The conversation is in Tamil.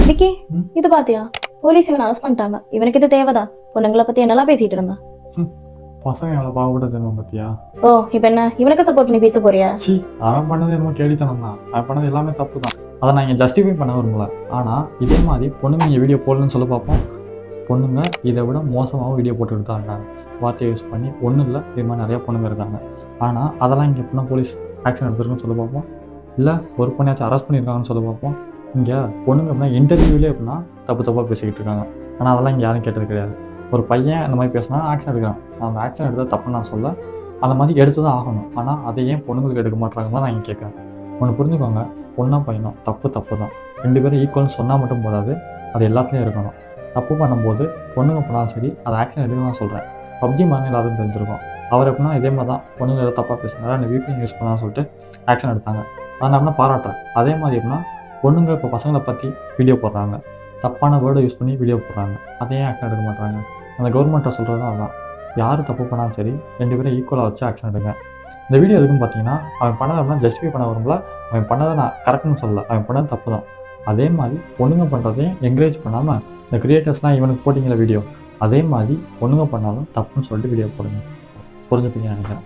விக்கி, இது பாத்தியா? போலீஸ் இவனை அரெஸ்ட் பண்ணிட்டாங்க. இவனுக்கு இது தேவைதா? பொண்ணுங்களை பத்தி என்னெல்லாம் பேசிட்டு இருந்தான். பசங்க எவ்வளோ பாவப்பட்டு தெரியும் பார்த்தியா? ஓ, இப்ப என்ன இவனுக்கு சப்போர்ட் பண்ணி பேச போறியா? சி, அவன் பண்ணது என்னமோ கேடித்தனம் தான். அவன் பண்ணது எல்லாமே தப்பு தான். அதை நான் இங்கே ஜஸ்டிஃபை பண்ண விரும்பல. ஆனால் இதே மாதிரி பொண்ணுங்க இங்கே வீடியோ போடலன்னு சொல்ல பார்ப்போம். பொண்ணுங்க இதை விட மோசமாகவும் வீடியோ போட்டுக்கிட்டு தான் இருக்காங்க. வார்த்தையை யூஸ் பண்ணி ஒன்றும் இல்லை, இது மாதிரி நிறையா பொண்ணுங்க இருக்காங்க. ஆனால் அதெல்லாம் இங்கே எப்படின்னா போலீஸ் ஆக்ஷன் எடுத்துருக்குன்னு சொல்ல பார்ப்போம். இல்லை ஒரு பொண்ணையாச்சும் அரெஸ்ட் பண்ணியிருக்காங்கன்னு சொல்ல பார்ப்போம். இங்கே பொண்ணுங்க எப்படின்னா இன்டர்வியூலே எப்படின்னா தப்பாக பேசிக்கிட்டு இருக்காங்க. ஆனால் அதெல்லாம் இங்கே யாரும் கேட்டது கிடையாது. ஒரு பையன் அந்த மாதிரி பேசினா ஆக்ஷன் எடுக்கிறான். அந்த ஆக்ஷன் எடுத்தால் தப்புன்னு நான் சொல்ல, அந்த மாதிரி எடுத்து தான் ஆகணும். ஆனால் அதை ஏன் பொண்ணுங்களுக்கு எடுக்க மாட்டாங்கன்னு தான் நான் இங்கே கேட்குறேன். ஒன்று புரிஞ்சுக்கோங்க, பொண்ணா பையனும் தப்பு தான். 2 பேரும் ஈக்குவல்னு சொன்னால் மட்டும் போதாது, அது எல்லாத்துலேயும் இருக்கணும். தப்பு பண்ணும்போது பொண்ணுங்க பண்ணாலும் சரி, அதை ஆக்ஷன் எடுக்க தான் சொல்கிறேன். பப்ஜி மாதிரி எல்லாத்தையும் தெரிஞ்சிருக்கும். அவர் எப்படின்னா இதே மாதிரி தான் பொண்ணுங்க ஏதோ தப்பாக பேசினாரா, அந்த VPN யூஸ் பண்ணான்னு சொல்லிட்டு ஆக்ஷன் எடுத்தாங்க. அதை நான் அப்படின்னா பாராட்டுறேன். அதே மாதிரி எப்படின்னா பொண்ணுங்க இப்போ பசங்களை பற்றி வீடியோ போடுறாங்க, தப்பான வேர்டை யூஸ் பண்ணி வீடியோ போடுறாங்க, அதையும் ஆக்ஷன் எடுக்க மாட்டாங்க. அந்த கவர்மெண்ட்டை சொல்கிறது தான் அதுதான். யார் தப்பு பண்ணாலும் சரி 2 பேரும் ஈக்குவலாக வச்சு ஆக்ஷன் எடுங்க. இந்த வீடியோ எதுக்குன்னு பார்த்தீங்கன்னா, அவன் பண்ணதை அப்படின்னா ஜஸ்டிஃபை பண்ண விரும்பல. அவன் பண்ணதை நான் கரெக்டுன்னு சொல்லலை, அவன் பண்ணது தப்பு தான். அதே மாதிரி பொண்ணுங்க பண்ணுறதையும் என்கரேஜ் பண்ணாமல் இந்த கிரியேட்டர்ஸ்லாம் இவனுக்கு போட்டிங்கள வீடியோ, அதே மாதிரி பொண்ணுங்க பண்ணாலும் தப்புன்னு சொல்லிட்டு வீடியோ போடுங்க. புரிஞ்சுப்பீங்கன்னு நினைக்கிறேன்.